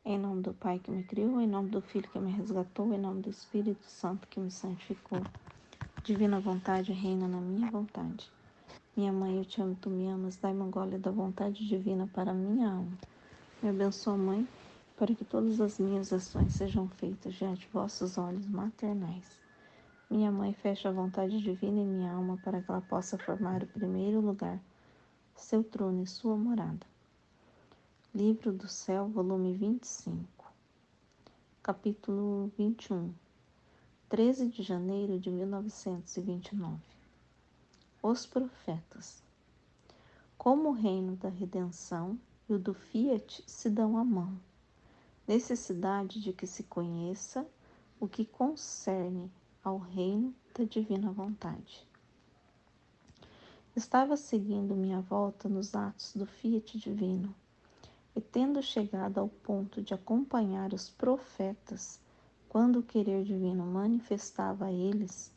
Em nome do Pai que me criou, em nome do Filho que me resgatou, em nome do Espírito Santo que me santificou. Divina vontade reina na minha vontade. Minha mãe, eu te amo, tu me amas, dai-me um gole da vontade divina para a minha alma. Me abençoa, Mãe, para que todas as minhas ações sejam feitas diante de vossos olhos maternais. Minha Mãe, fecha a vontade divina em minha alma para que ela possa formar o primeiro lugar, seu trono e sua morada. Livro do Céu, volume 25, capítulo 21, 13 de janeiro de 1929. Os profetas. Como o reino da redenção e o do Fiat se dão a mão, necessidade de que se conheça o que concerne ao reino da divina vontade. Estava seguindo minha volta nos atos do Fiat divino, e tendo chegado ao ponto de acompanhar os profetas, quando o querer divino manifestava a eles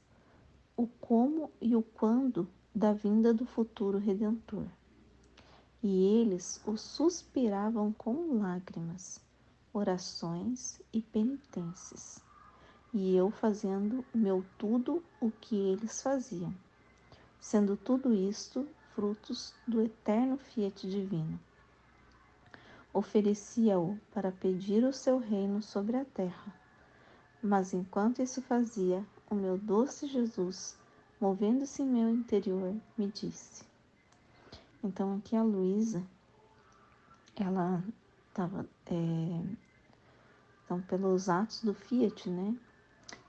o como e o quando da vinda do futuro Redentor. E eles o suspiravam com lágrimas, orações e penitências, e eu fazendo meu tudo o que eles faziam, sendo tudo isto frutos do eterno Fiat divino. Oferecia-o para pedir o seu reino sobre a terra, mas enquanto isso fazia, o meu doce Jesus, movendo-se em meu interior, me disse. Então aqui a Luísa, ela estava, então pelos atos do Fiat, né?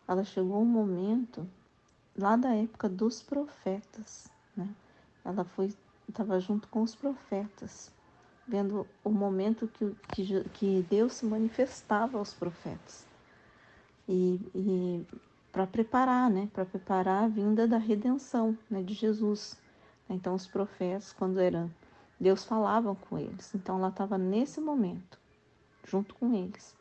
Ela chegou um momento lá da época dos profetas, né? Ela estava junto com os profetas, vendo o momento que Deus se manifestava aos profetas. E para preparar, né? Para preparar a vinda da redenção, né? De Jesus. Então os profetas, quando Deus falava com eles. Então ela estava nesse momento, junto com eles.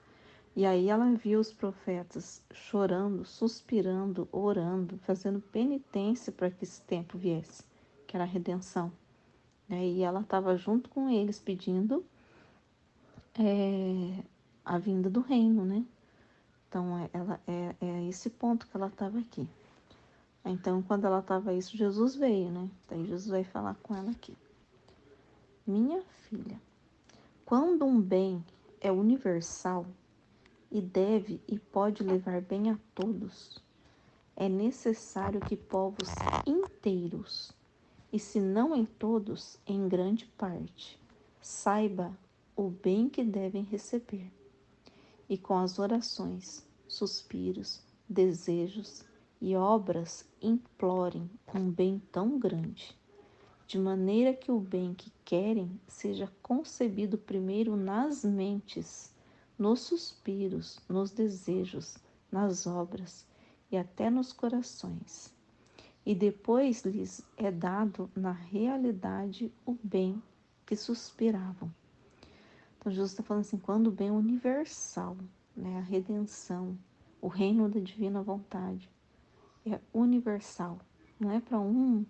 E aí ela viu os profetas chorando, suspirando, orando, fazendo penitência para que esse tempo viesse, que era a redenção. E ela estava junto com eles pedindo a vinda do reino, né? Então ela é esse ponto que ela estava aqui. Então quando ela estava isso, Jesus veio, né? Daí Jesus vai falar com ela aqui. Minha filha, quando um bem é universal e deve e pode levar bem a todos, é necessário que povos inteiros, e se não em todos, em grande parte, saiba o bem que devem receber, e com as orações, suspiros, desejos e obras implorem um bem tão grande, de maneira que o bem que querem seja concebido primeiro nas mentes, nos suspiros, nos desejos, nas obras e até nos corações. E depois lhes é dado na realidade o bem que suspiravam. Então Jesus está falando assim, quando o bem é universal, né, a redenção, o reino da divina vontade, é universal, não é para um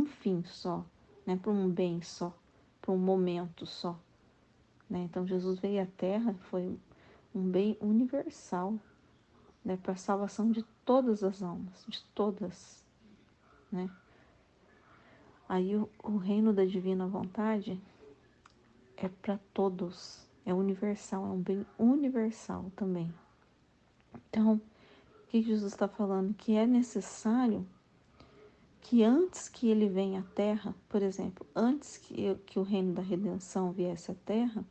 fim só, não é para um bem só, para um momento só. Né? Então Jesus veio à Terra, foi um bem universal, né, para a salvação de todas as almas, de todas. Né? Aí o reino da divina vontade é para todos, é universal, é um bem universal também. Então, o que Jesus está falando? Que é necessário que antes que ele venha à Terra, por exemplo, antes que o reino da redenção viesse à Terra,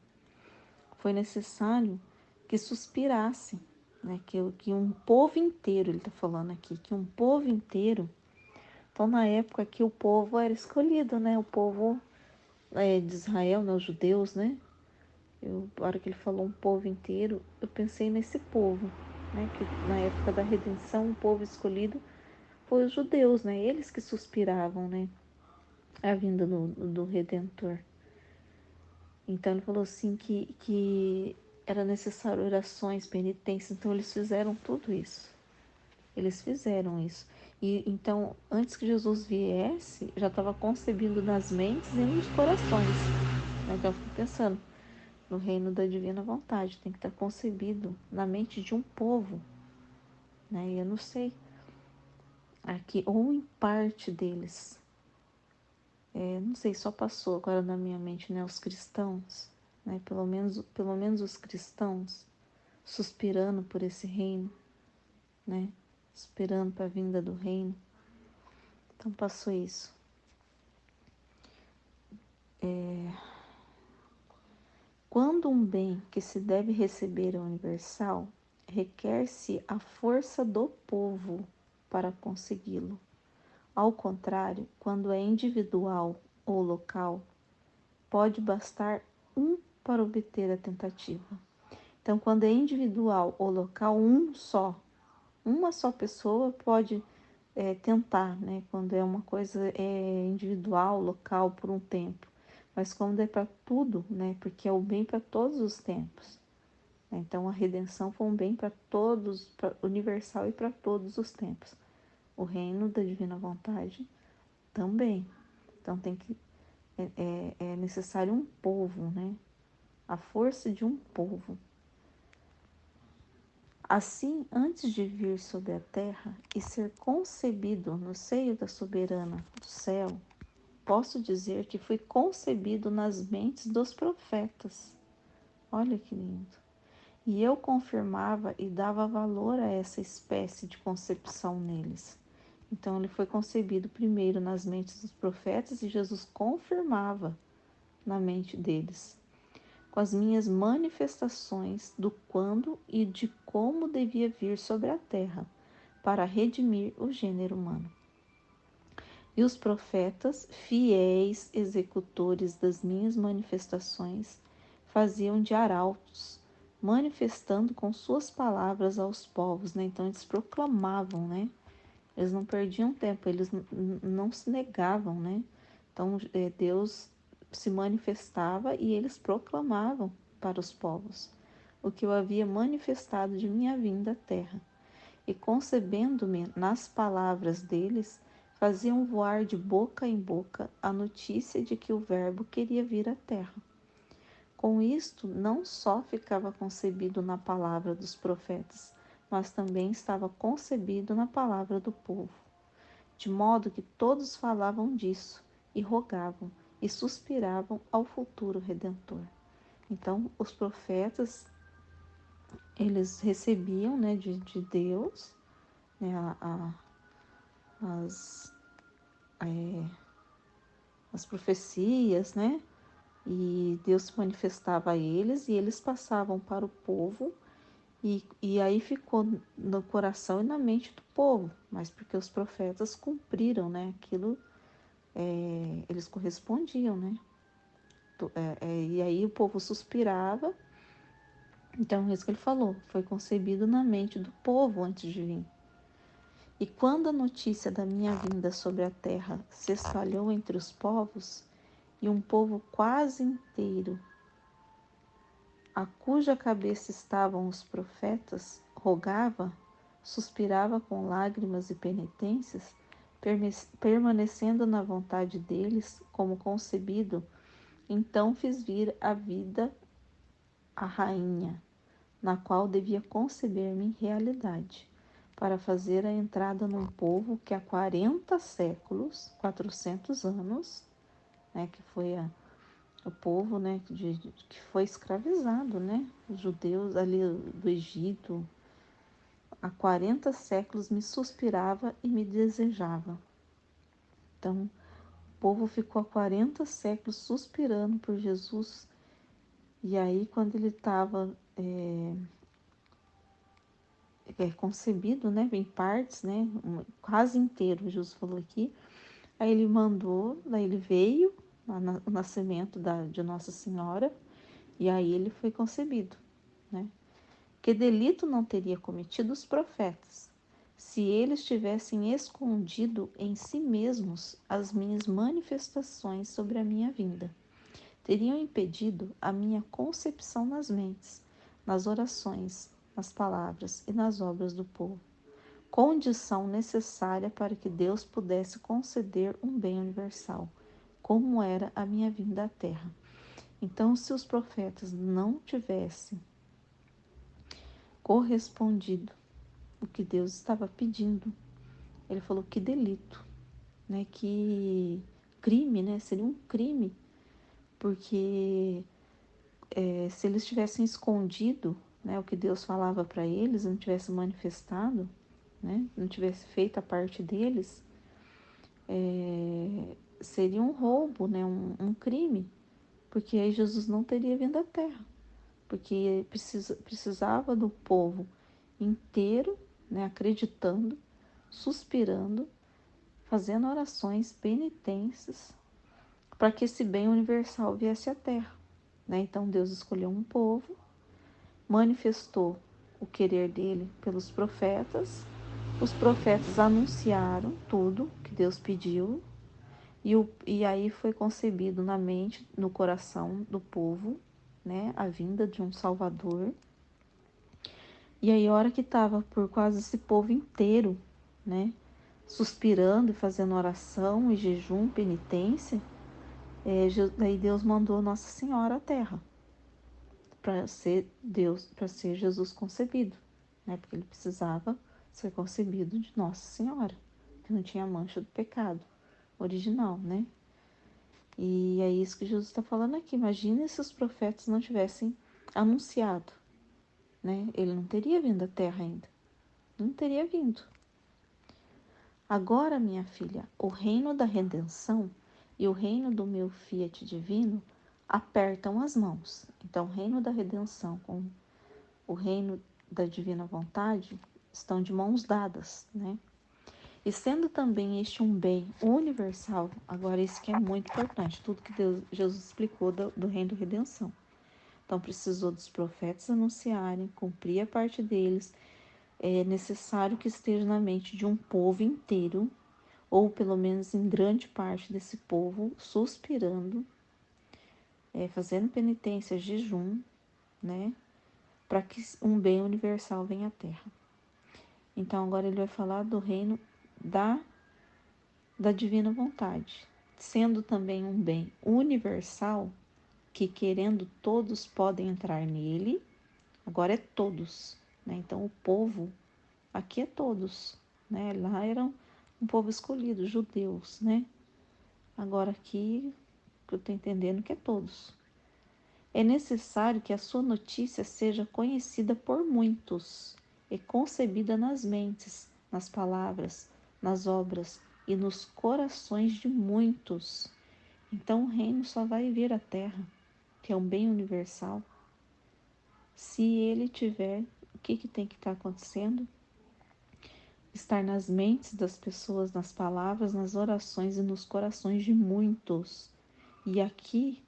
foi necessário que suspirasse, né? Que um povo inteiro, ele está falando aqui, que um povo inteiro. Então, na época que o povo era escolhido, né? O povo de Israel, né? Os judeus, né? Na hora que ele falou um povo inteiro, eu pensei nesse povo, né? Que na época da redenção, o povo escolhido foi os judeus, né? Eles que suspiravam, né? A vinda do Redentor. Então ele falou assim que era necessário orações, penitências, então eles fizeram tudo isso. Eles fizeram isso. E então, antes que Jesus viesse, já estava concebido nas mentes e nos corações. Então eu fico pensando, para o reino da divina vontade, tem que estar concebido na mente de um povo, né? E eu não sei, aqui, ou em parte deles, não sei, só passou agora na minha mente, né? Os cristãos, né? Pelo menos os cristãos, suspirando por esse reino, né? Esperando para a vinda do reino. Então passou isso. Quando um bem que se deve receber é universal, requer-se a força do povo para consegui-lo. Ao contrário, quando é individual ou local, pode bastar um para obter a tentativa. Então, quando é individual ou local, uma só pessoa pode tentar, né? Quando é uma coisa individual, local, por um tempo. Mas quando é para tudo, né? Porque é o bem para todos os tempos. Então, a redenção foi um bem para todos, universal e para todos os tempos. O reino da divina vontade também. Então, é necessário um povo, né? A força de um povo. Assim, antes de vir sobre a terra e ser concebido no seio da soberana do céu, posso dizer que fui concebido nas mentes dos profetas. Olha que lindo. E eu confirmava e dava valor a essa espécie de concepção neles. Então, ele foi concebido primeiro nas mentes dos profetas e Jesus confirmava na mente deles, com as minhas manifestações do quando e de como devia vir sobre a terra para redimir o gênero humano. E os profetas, fiéis executores das minhas manifestações, faziam de arautos, manifestando com suas palavras aos povos, né? Então eles proclamavam, né? Eles não perdiam tempo, eles não se negavam, né? Então Deus se manifestava e eles proclamavam para os povos o que eu havia manifestado de minha vinda à terra. E concebendo-me nas palavras deles, faziam voar de boca em boca a notícia de que o Verbo queria vir à terra. Com isto, não só ficava concebido na palavra dos profetas, mas também estava concebido na palavra do povo, de modo que todos falavam disso e rogavam e suspiravam ao futuro Redentor. Então, os profetas, eles recebiam, né, de Deus, né, as, as profecias, né, e Deus se manifestava a eles e eles passavam para o povo e aí ficou no coração e na mente do povo, mas porque os profetas cumpriram, né, aquilo, eles correspondiam, né, e aí o povo suspirava. Então, é isso que ele falou, foi concebido na mente do povo antes de vir. E quando a notícia da minha vinda sobre a terra se espalhou entre os povos, e um povo quase inteiro, a cuja cabeça estavam os profetas, rogava, suspirava com lágrimas e penitências, permanecendo na vontade deles, como concebido, então fiz vir à vida a rainha, na qual devia conceber-me em realidade, para fazer a entrada num povo que há 40 séculos, 400 anos, né, que foi o povo, né, que foi escravizado, né, os judeus ali do Egito, há 40 séculos me suspirava e me desejava. Então, o povo ficou há 40 séculos suspirando por Jesus, e aí quando ele estava concebido, né, em partes, né, quase inteiro, Jesus falou aqui. Aí ele mandou, daí ele veio, o nascimento de Nossa Senhora, e aí ele foi concebido, né? Que delito não teria cometido os profetas, se eles tivessem escondido em si mesmos as minhas manifestações sobre a minha vinda. Teriam impedido a minha concepção nas mentes, nas orações, nas palavras e nas obras do povo, condição necessária para que Deus pudesse conceder um bem universal, como era a minha vinda à terra. Então, se os profetas não tivessem correspondido o que Deus estava pedindo, ele falou que delito, né? Que crime, né? Seria um crime, porque se eles tivessem escondido, né, o que Deus falava para eles, não tivesse manifestado, né, não tivesse feito a parte deles, seria um roubo, né, um crime, porque aí Jesus não teria vindo à Terra, porque precisava do povo inteiro, né, acreditando, suspirando, fazendo orações, penitências, para que esse bem universal viesse à Terra. Né? Então Deus escolheu um povo, manifestou o querer dele pelos profetas, os profetas anunciaram tudo que Deus pediu, e aí foi concebido na mente, no coração do povo, né, a vinda de um Salvador. E aí, a hora que estava por quase esse povo inteiro, né, suspirando e fazendo oração e jejum, penitência, daí Deus mandou Nossa Senhora à Terra para ser Deus, para ser Jesus concebido, né? Porque ele precisava ser concebido de Nossa Senhora, que não tinha mancha do pecado original, né? E é isso que Jesus está falando aqui. Imagina se os profetas não tivessem anunciado, né? Ele não teria vindo à Terra ainda, não teria vindo. Agora, minha filha, o reino da redenção e o reino do meu Fiat divino apertam as mãos. Então, o reino da redenção com o reino da divina vontade estão de mãos dadas, né? E sendo também este um bem universal, agora isso que é muito importante, tudo que Jesus explicou do reino da redenção. Então, precisou dos profetas anunciarem, cumprir a parte deles. É necessário que esteja na mente de um povo inteiro, ou pelo menos em grande parte desse povo, suspirando, fazendo penitência, jejum, né? Para que um bem universal venha à Terra. Então, agora ele vai falar do reino da divina vontade, sendo também um bem universal, que querendo todos podem entrar nele, agora é todos, né? Então, o povo aqui é todos, né? Lá era um povo escolhido, judeus, né? Agora aqui, que eu estou entendendo que é todos. É necessário que a sua notícia seja conhecida por muitos e concebida nas mentes, nas palavras, nas obras e nos corações de muitos. Então o reino só vai vir à terra, que é um bem universal, se ele tiver, o que tem que estar acontecendo? Estar nas mentes das pessoas, nas palavras, nas orações e nos corações de muitos. E aqui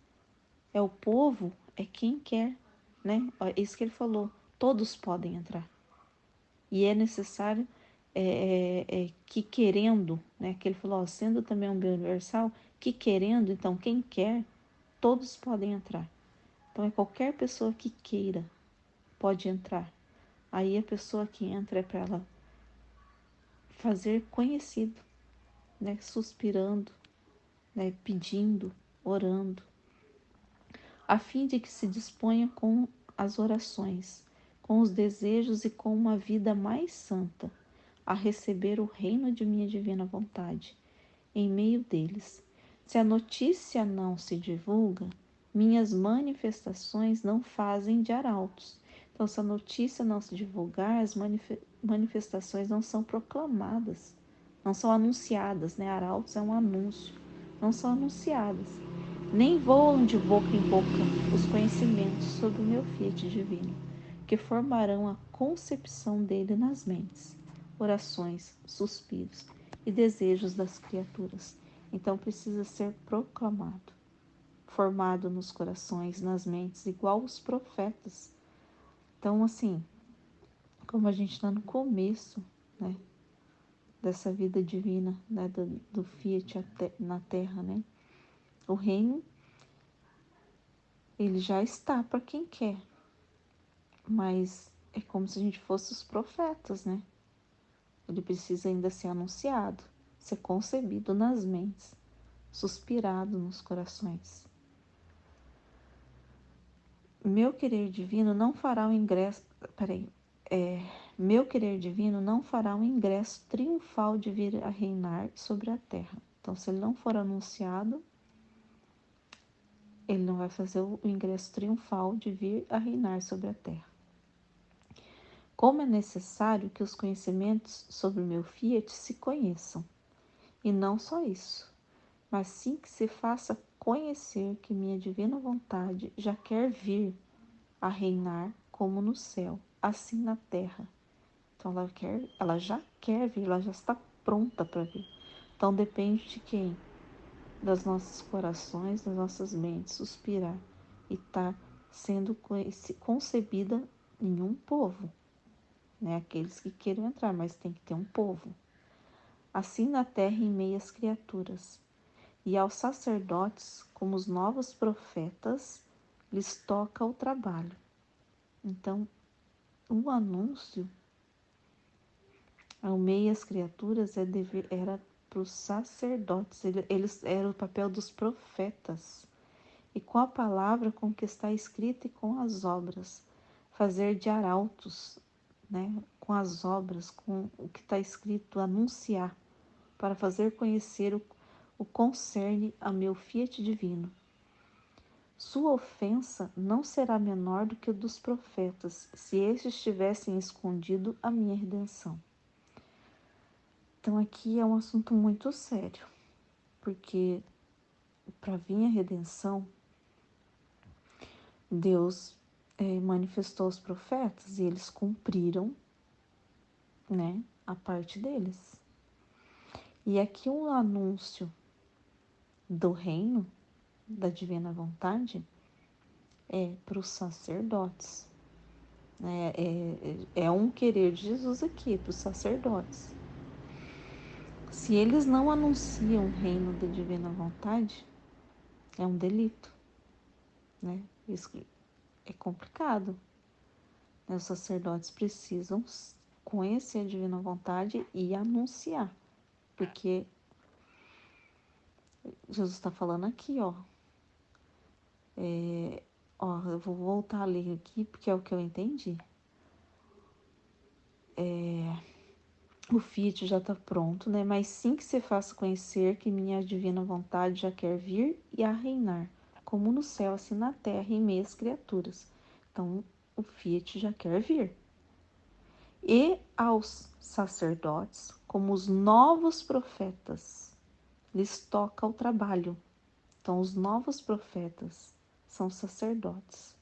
é o povo, é quem quer, né? É isso que ele falou, todos podem entrar. E é necessário que querendo, né? Que ele falou, ó, sendo também um bem universal, que querendo, então quem quer, todos podem entrar. Então é qualquer pessoa que queira, pode entrar. Aí a pessoa que entra é para ela fazer conhecido, né? Suspirando, né? Pedindo, orando, a fim de que se disponha com as orações, com os desejos e com uma vida mais santa, a receber o reino de minha divina vontade, em meio deles. Se a notícia não se divulga, minhas manifestações não fazem de arautos. Então, se a notícia não se divulgar, as manifestações não são proclamadas, não são anunciadas, né? Arautos é um anúncio, não são anunciadas. Nem voam de boca em boca os conhecimentos sobre o meu Fiat divino, que formarão a concepção dele nas mentes, orações, suspiros e desejos das criaturas. Então precisa ser proclamado, formado nos corações, nas mentes, igual os profetas. Então, assim, como a gente está no começo, né, dessa vida divina, né, do Fiat na Terra, né, o reino ele já está para quem quer, mas é como se a gente fosse os profetas, né? Ele precisa ainda ser anunciado, ser concebido nas mentes, suspirado nos corações. meu querer divino não fará o ingresso. Peraí. Meu querer divino não fará um ingresso triunfal de vir a reinar sobre a terra. Então, se ele não for anunciado, ele não vai fazer o ingresso triunfal de vir a reinar sobre a terra. Como é necessário que os conhecimentos sobre o meu fiat se conheçam, e não só isso, mas sim que se faça conhecer que minha divina vontade já quer vir a reinar como no céu, assim na terra. Então ela já quer vir, ela já está pronta para vir. Então depende de quem? Das nossos corações, das nossas mentes, suspirar e estar sendo concebida em um povo, né? Aqueles que queiram entrar, mas tem que ter um povo. Assim na terra em meio às criaturas. E aos sacerdotes, como os novos profetas, lhes toca o trabalho. Então, o anúncio ao meio às criaturas era para os sacerdotes, eles eram o papel dos profetas. E com a palavra com que está escrita e com as obras, fazer de arautos, né? Com as obras, com o que está escrito, anunciar, para fazer conhecer o concerne a meu fiat divino. Sua ofensa não será menor do que o dos profetas, se estes tivessem escondido a minha redenção. Então aqui é um assunto muito sério, porque para vir a redenção, Deus manifestou os profetas e eles cumpriram, né, a parte deles. E aqui um anúncio do reino, da divina vontade, é para os sacerdotes. É um querer de Jesus aqui, para os sacerdotes. Se eles não anunciam o reino da divina vontade, é um delito, né? Isso é complicado. Os sacerdotes precisam conhecer a divina vontade e anunciar, porque Jesus está falando aqui, ó. Eu vou voltar a ler aqui, porque é o que eu entendi. O fiat já está pronto, né? Mas sim que se faça conhecer que minha divina vontade já quer vir e a reinar, como no céu, assim na terra, em meias criaturas. Então, o fiat já quer vir. E aos sacerdotes, como os novos profetas, lhes toca o trabalho. Então, os novos profetas são sacerdotes,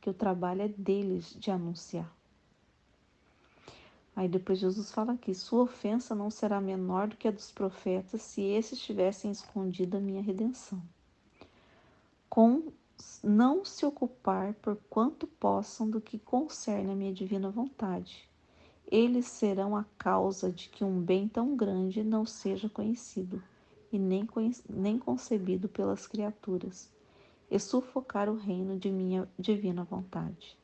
que o trabalho é deles de anunciar. Aí depois Jesus fala aqui, sua ofensa não será menor do que a dos profetas se esses tivessem escondido a minha redenção. Com não se ocupar por quanto possam do que concerne a minha divina vontade. Eles serão a causa de que um bem tão grande não seja conhecido e nem concebido pelas criaturas, e sufocar o reino de minha divina vontade.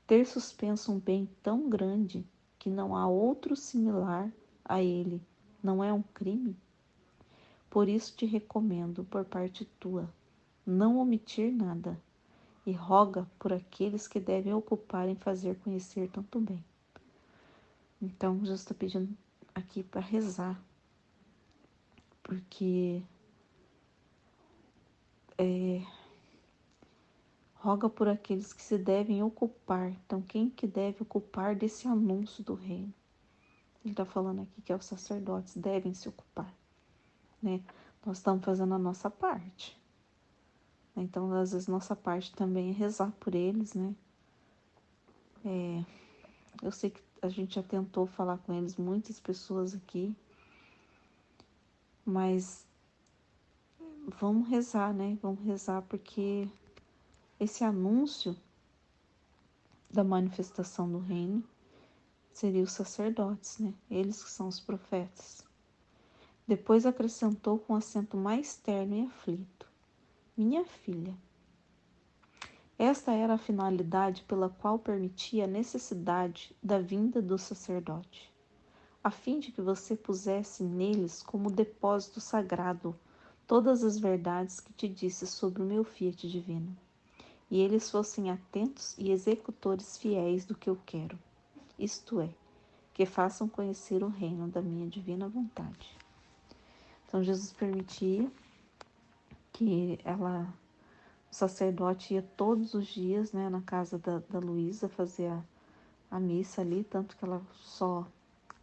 Ter suspenso um bem tão grande que não há outro similar a ele, não é um crime? Por isso te recomendo, por parte tua, não omitir nada, e roga por aqueles que devem ocupar em fazer conhecer tanto bem. Então, Jesus está pedindo aqui para rezar, porque roga por aqueles que se devem ocupar. Então, quem que deve ocupar desse anúncio do reino? Ele está falando aqui que os sacerdotes devem se ocupar, né? Nós estamos fazendo a nossa parte. Então, às vezes, nossa parte também é rezar por eles, né? Eu sei que a gente já tentou falar com eles, muitas pessoas aqui, mas vamos rezar, né? Vamos rezar porque esse anúncio da manifestação do reino seria os sacerdotes, né? Eles que são os profetas. Depois acrescentou com acento mais terno e aflito: minha filha. Esta era a finalidade pela qual permitia a necessidade da vinda do sacerdote, a fim de que você pusesse neles como depósito sagrado todas as verdades que te disse sobre o meu fiat divino. e eles fossem atentos e executores fiéis do que eu quero, isto é, que façam conhecer o reino da minha divina vontade. Então Jesus permitia que o sacerdote ia todos os dias, né, na casa da Luísa fazer a missa ali, tanto que ela só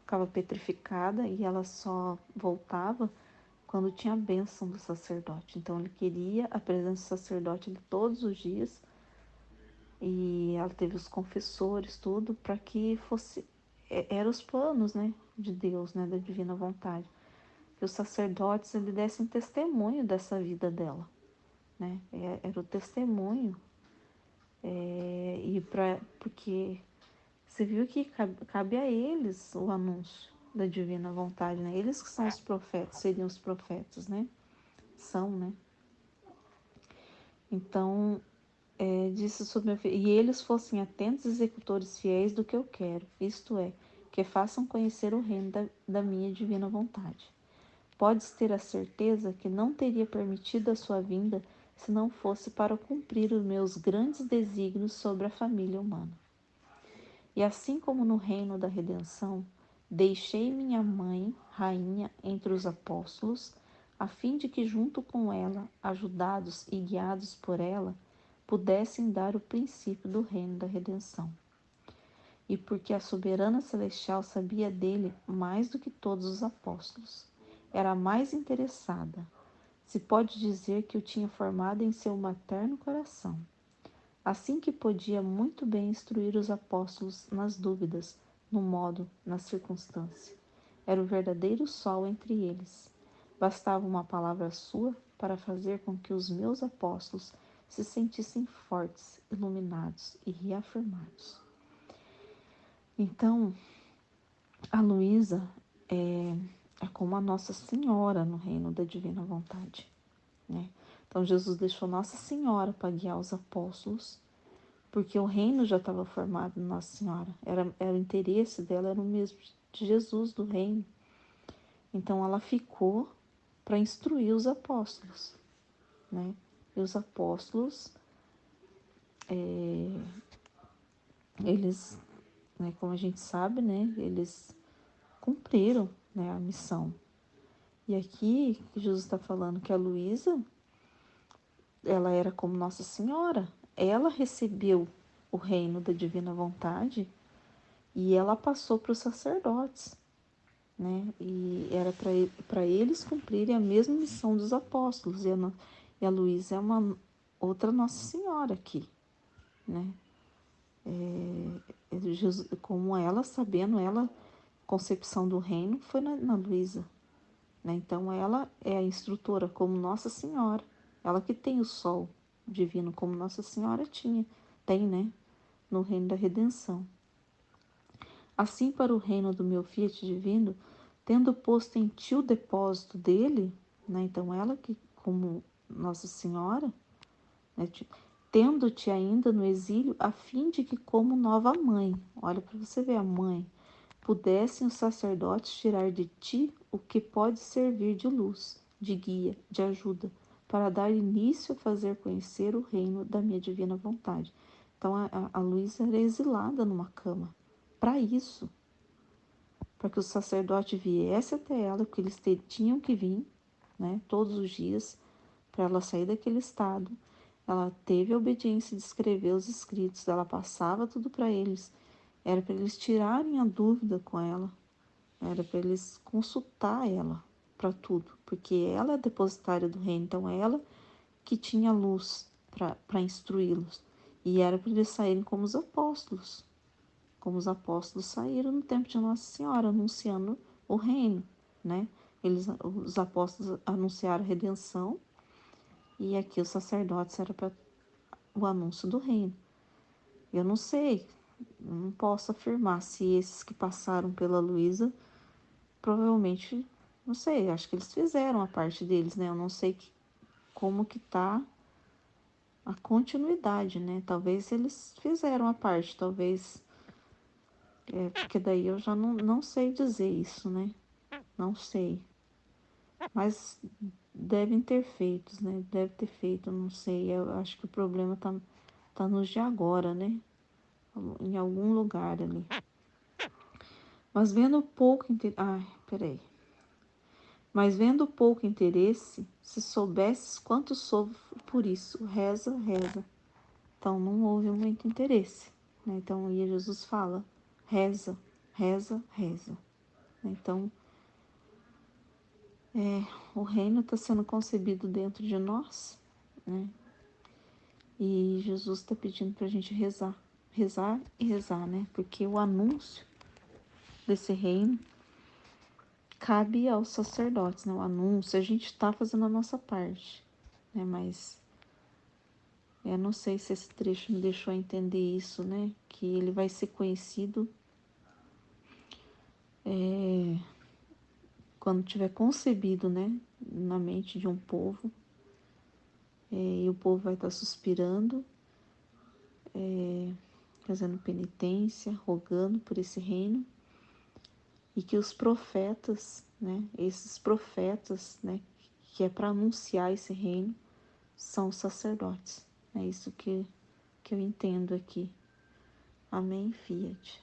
ficava petrificada e ela só voltava quando tinha a bênção do sacerdote. Então ele queria a presença do sacerdote ali todos os dias, e ela teve os confessores, tudo, para que fosse, eram os planos, né, de Deus, né, da divina vontade, que os sacerdotes ele dessem testemunho dessa vida dela, né, era o testemunho, porque você viu que cabe a eles o anúncio da divina vontade, né, eles que são os profetas, seriam os profetas, né, são, né, então disse sobre meu filho, e eles fossem atentos executores fiéis do que eu quero, isto é, que façam conhecer o reino da minha divina vontade. Podes ter a certeza que não teria permitido a sua vinda se não fosse para cumprir os meus grandes desígnios sobre a família humana. E assim como no reino da redenção, deixei minha mãe, rainha, entre os apóstolos, a fim de que junto com ela, ajudados e guiados por ela, pudessem dar o princípio do reino da redenção. E porque a soberana celestial sabia dele mais do que todos os apóstolos, era a mais interessada. Se pode dizer que o tinha formado em seu materno coração. Assim que podia muito bem instruir os apóstolos nas dúvidas, no modo, na circunstância. Era o verdadeiro sol entre eles. Bastava uma palavra sua para fazer com que os meus apóstolos se sentissem fortes, iluminados e reafirmados. Então, a Luísa é como a Nossa Senhora no reino da divina vontade, né? Então, Jesus deixou Nossa Senhora para guiar os apóstolos, porque o reino já estava formado em Nossa Senhora. Era o interesse dela, era o mesmo de Jesus, do reino. Então, ela ficou para instruir os apóstolos, né? E os apóstolos, eles, né, como a gente sabe, né, eles cumpriram, né, a missão. E aqui, Jesus está falando que a Luísa, ela era como Nossa Senhora. Ela recebeu o reino da divina vontade e ela passou para os sacerdotes, né? E era para eles cumprirem a mesma missão dos apóstolos. E a Luísa é uma outra Nossa Senhora aqui, né? Jesus, como ela, sabendo ela, concepção do reino foi na Luísa, né? Então ela é a instrutora como Nossa Senhora, ela que tem o sol divino como Nossa Senhora tem, né? No reino da redenção. Assim para o reino do meu Fiat divino, tendo posto em ti o depósito dele, né? Então ela que como Nossa Senhora, né? Tendo-te ainda no exílio, a fim de que como nova mãe, olha para você ver a mãe, pudessem os sacerdotes tirar de ti o que pode servir de luz, de guia, de ajuda, para dar início a fazer conhecer o reino da minha divina vontade. Então a Luísa era exilada numa cama, para isso, para que o sacerdote viesse até ela, porque eles tinham que vir, né, todos os dias, para ela sair daquele estado. Ela teve a obediência de escrever os escritos, ela passava tudo para eles. Era para eles tirarem a dúvida com ela, era para eles consultar ela para tudo, porque ela é depositária do reino, então ela que tinha luz para instruí-los. E era para eles saírem como os apóstolos saíram no tempo de Nossa Senhora, anunciando o reino, né? Os apóstolos anunciaram a redenção e aqui os sacerdotes era para o anúncio do reino. Eu não sei, não posso afirmar se esses que passaram pela Luísa, provavelmente, não sei, acho que eles fizeram a parte deles, né? Eu não sei como que tá a continuidade, né? Talvez eles fizeram a parte, talvez, porque daí eu já não sei dizer isso, né? Não sei. Mas devem ter feito, né? Deve ter feito, não sei. Eu acho que o problema tá Tá nos de agora, né? Em algum lugar ali. Mas vendo pouco interesse. Ai, peraí. Mas vendo pouco interesse, se soubesses quanto sofro por isso, reza, reza. Então não houve muito interesse, né? Então aí Jesus fala, reza, reza, reza. Então o reino está sendo concebido dentro de nós, né? E Jesus está pedindo para a gente rezar, rezar e rezar, né? Porque o anúncio desse reino cabe aos sacerdotes, né? O anúncio, a gente está fazendo a nossa parte, né? Mas eu não sei se esse trecho me deixou entender isso, né? Que ele vai ser conhecido quando tiver concebido, né? Na mente de um povo, e o povo vai estar suspirando, fazendo penitência, rogando por esse reino, e que os profetas, né? Esses profetas, né? Que é para anunciar esse reino, são os sacerdotes. É isso que eu entendo aqui. Amém, Fiat.